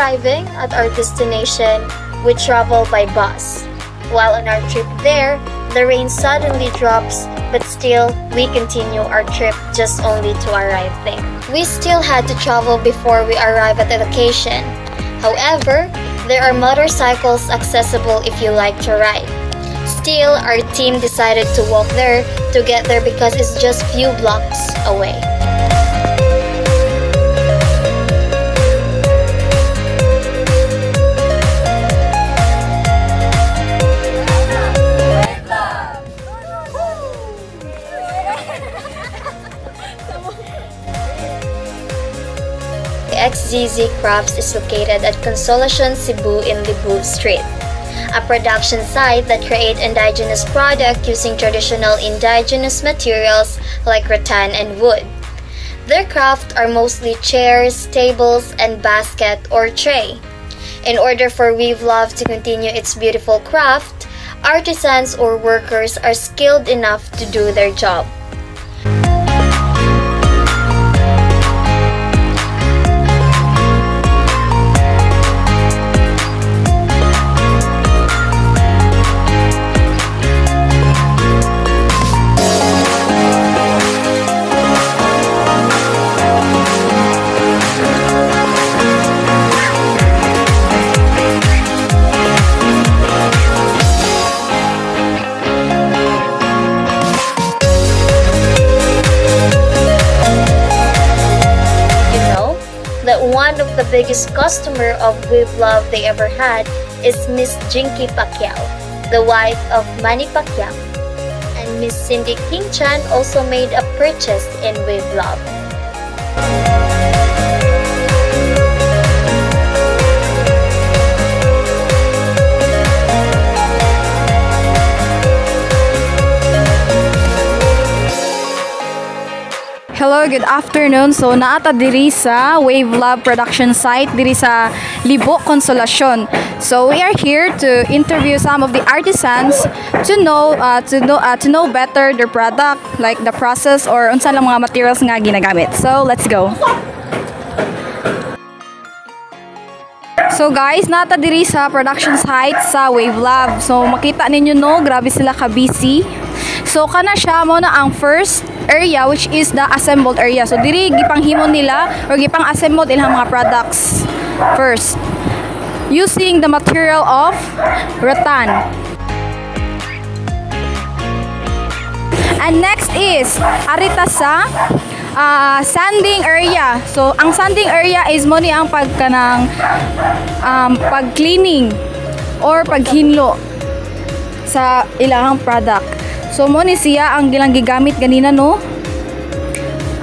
arriving at our destination, we travel by bus. While on our trip there, the rain suddenly drops, but still, we continue our trip just only to arrive there. We still had to travel before we arrive at the location. However, there are motorcycles accessible if you like to ride. Still, our team decided to walk there to get there because it's just few blocks away. XZZ Crafts is located at Consolacion, Cebu in Libu Street, a production site that creates indigenous products using traditional indigenous materials like rattan and wood. Their crafts are mostly chairs, tables, and basket or tray. In order for Weave Love to continue its beautiful craft, artisans or workers are skilled enough to do their job. That one of the biggest customer of Weave Love they ever had is Miss Jinky Pacquiao, the wife of Manny Pacquiao. And Miss Cindy King-chan also made a purchase in Weave Love. Hello, good afternoon. So naata diri sa Weave Love production site diri sa Libo, Consolacion. So we are here to interview some of the artisans to know better their product, like the process or unsa lang mga materials nga ginagamit. So let's go. So guys, nata diri sa production site sa Weave Love. So makita ninyo no, grabe sila ka busy. So kana siya mo na ang first area, which is the assembled area. So diri gipanghimo nila or gipang assemble ilang mga products first using the material of rattan. And next is arita sa sanding area. So ang sanding area is mo ni ang pag-cleaning or paghinlo sa ilang product. So mo ni siya ang gilang gigamit ganina no.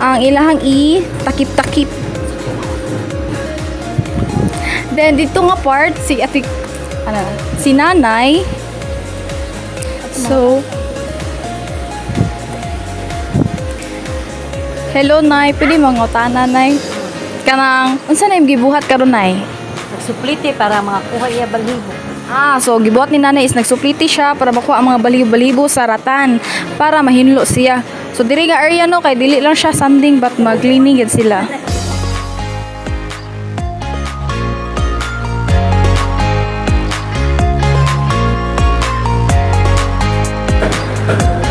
Ang ilahang takip-takip. Then dito nga part si nanay. So hello nay, pwede mangutana nay. Kanang unsa na imong gibuhat karon nay? Nagsuplite para makakuha iya balibo. So gibuhat ni nanay is nagsupliti siya para makuha ang mga balibo-balibo sa rattan para mahinlo siya. So diri nga area no kay dili lang siya sanding but mag-cleaning gid sila.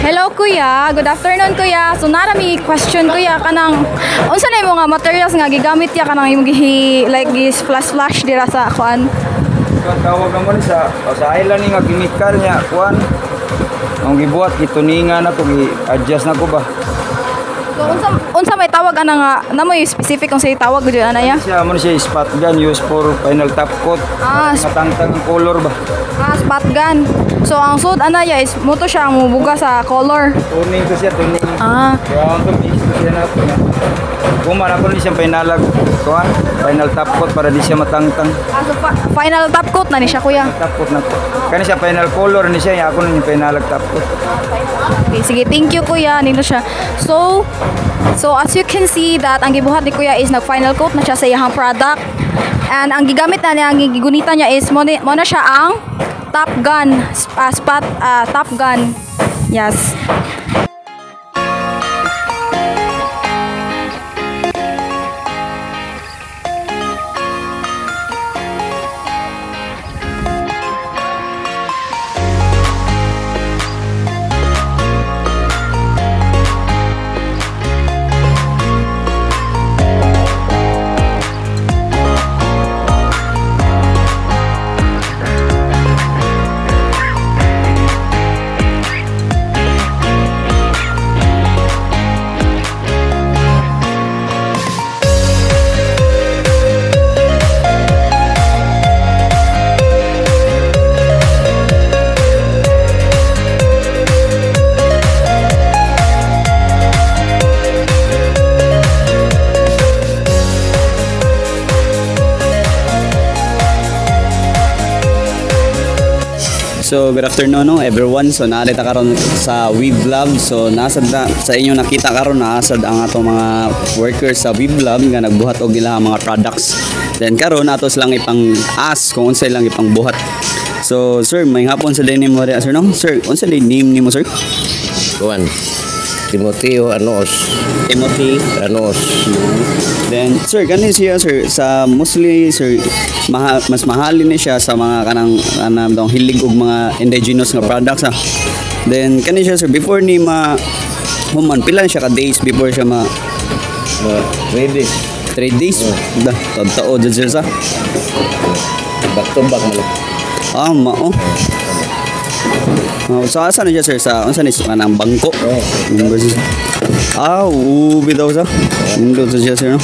Hello kuya, good afternoon kuya. So narami question kuya kanang unsa na imong materials nga gigamit ya kanang imong like flash dira sa kuan? Tawag naman sa island ni nga chemical niya kuan. Ang gibuhat gituningan ako gi-adjust na ko ba. So unsa may tawag ana nga namoy specific kung say tawag gud ana ya? Siya mo siya spot gun used for final top coat. Matangtang color ba. Spot gun. So ang sud ana ya is mo to siya mubuga sa color. Tuning to siya tuning. Kaya ang to mix siya na. Kuman ako ni siya finalag kuan, final top coat para di siya matangtang. So final top coat na ni siya kuya. Top coat na ko. Kani siya final color ni siya, ako ni final top coat. Okay, sige, thank you kuya. Nino siya. So as you can see that ang gibuhat ni kuya is nag final coat na siya sa iyang product. And ang gigamit na niya, ang gigunita niya is mo na siya ang Top Gun Top Gun. Yes. So good afternoon no everyone. So naarita karon sa Weave Lab. So nasad na sa inyo nakita karon naasad ang ato mga workers sa Weave Lab nga nagbuhat og ilang mga products. Then karon ato silang ipang-ask kung unsay lang ipang-buhat. So sir, may hapon sa dining mo sir no? Sir, unsay name nimo sir? Kuan. Timoteo Anos. Timothy Anos. Then sir, kani siya sir sa mostly sir mas mahalin ni siya sa mga kanang dong hilig og mga indigenous nga products ha. Then kani siya sir before ni human pila na siya ka days before siya Ready. 3 days. Da tao jud sir sa. Back to back man. Mao. So asa na siya sir sa unsa ni kanang bangko? Bitaw sa. Indot sa siya sir no.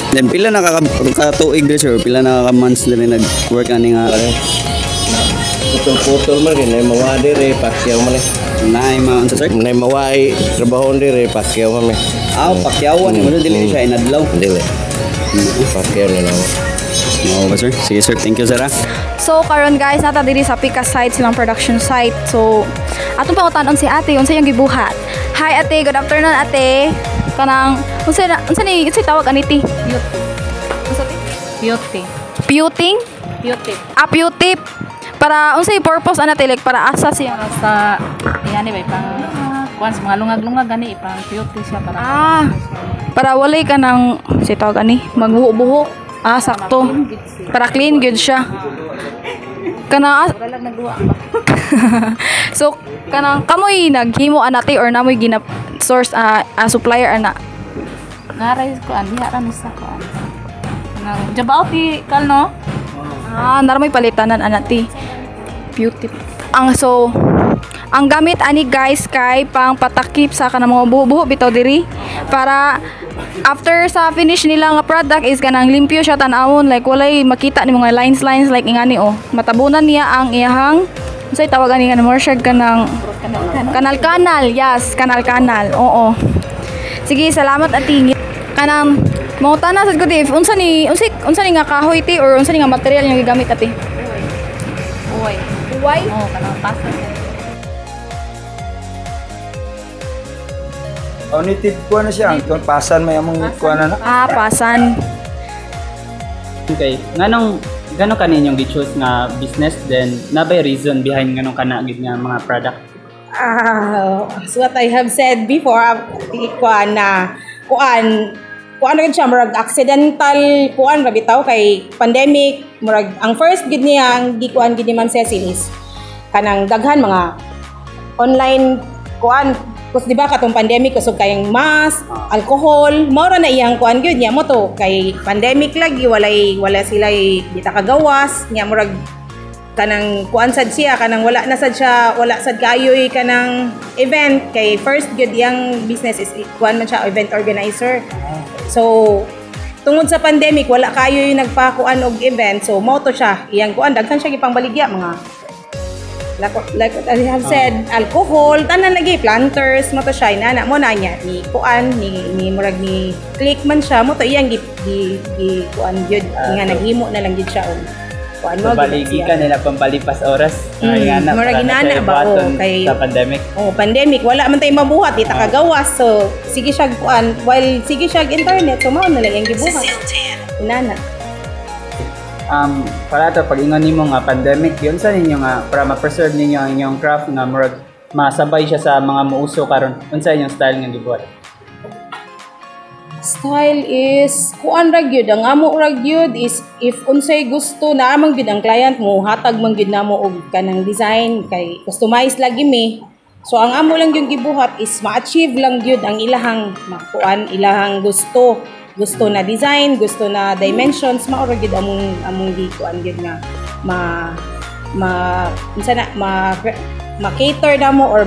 Then pila na katuig din sir, pila na months din nag-work ani nga. Putol-putol man rin, mawa dire pakyaw man. Nay unsa sir? Nay mawai trabaho dire pakyaw man. Pakyawan mo dili siya inadlaw. Dili. Pakyaw na lang. Ba sir? Sige sir, thank you sir ha. So karon guys, nata diri sa Pika site silang production site. So atong pangutan-on si ate, unsa yung gibuhat. Hi ate, good afternoon ate. Kanang unsa ni tawag aniti? Beauty. Puting? Beauty. Putip. Para unsa yung purpose anate like para asa siya? Sa yan ba pang kuan sa mga lungag-lungag gani pang beauty siya para Para walay ka ng si tawag ani, magbuho-buho. Sakto. Para clean good siya. Kana wala nagduwa ba. so kanang kamoy naghimo anate or namoy gina source supplier ana. Ngaray ko diha ra mi sa kuan. Nang jabauti kal no? Naramay palitanan anati. Beauty. Ang gamit ani guys kay pang patakip sa kanang mga buho-buho bitaw diri para after sa finish nila nga product is kanang limpyo siya tan-awon like walay makita ni mga lines like ingani matabunan niya ang iyahang unsay tawag ani nga more shade kanang kanal yes kanal oo sige salamat ati kanang mangutana sad ko ti unsa ni nga kahoy ti or unsa ni nga material yung gigamit ati uway kanang pasa. Native ko na siya. Ang pasan may among kuha na. Pasan. Okay. Ganong kanin yung gi-choose nga business then nabay reason behind ganong kana gid nga mga product? So what I have said before, kuan gid siya murag accidental kuan ra bitaw kay pandemic murag ang first gid niya ang gikuan gid ni Ma'am Cecil is kanang daghan mga online kuan kus di ba katong pandemic kusog kayong mask, alcohol, mao ra na iyang kuan gyud nya mo to kay pandemic lagi wala sila kita kagawas nya murag kanang kuan sad siya kanang wala sad kayoy kanang event kay first gyud iyang business is kuan man siya event organizer. So tungod sa pandemic wala kayoy nagpakuan og event so mao to siya iyang kuan daghan siya gipangbaligya mga like what I have said, alcohol, tanan lagi, planters, mo to siya, inana mo na niya, ni kuan, ni murag ni click man siya, mo to iyang kuan yun, nga naghimo na lang yun siya, kuan mo, baligi ka nila pampalipas oras, murag inana ba, kay, sa pandemic? Pandemic, wala man tayo mabuhat, di takagawas, so, sige siya, kuan, while sige siya internet, so, mao na lang yung gibuhat, inana. Para ito, pag-ingon nimo nga pandemic, yun sa ninyo nga, para ma-preserve ninyo ang inyong craft nga murag masabay siya sa mga muuso karon unsa inyong style nga gibuhat? Style is kuan ra gyud ang amo ra gyud is if unsay gusto na amang gyud ang client mo hatag man gyud namo og kanang design kay customize lagi mi. So ang amo lang yung gibuhat is ma-achieve lang gyud ang ilahang makuan ilahang gusto na design, gusto na dimensions, mao ra gyud among gikuan gyud nga ma-cater na mo or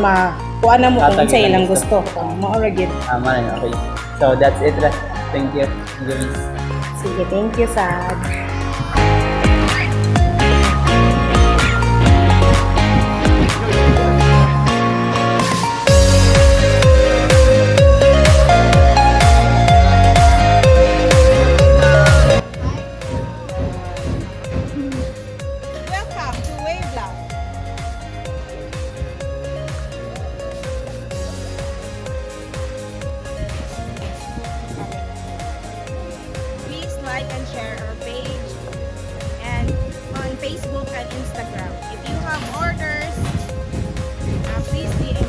kuan na mo kung unsay ilang gusto. Mao ra gyud. Okay. So that's it. Thank you. Sige, thank you Sad. Facebook and Instagram. If you have orders, please DM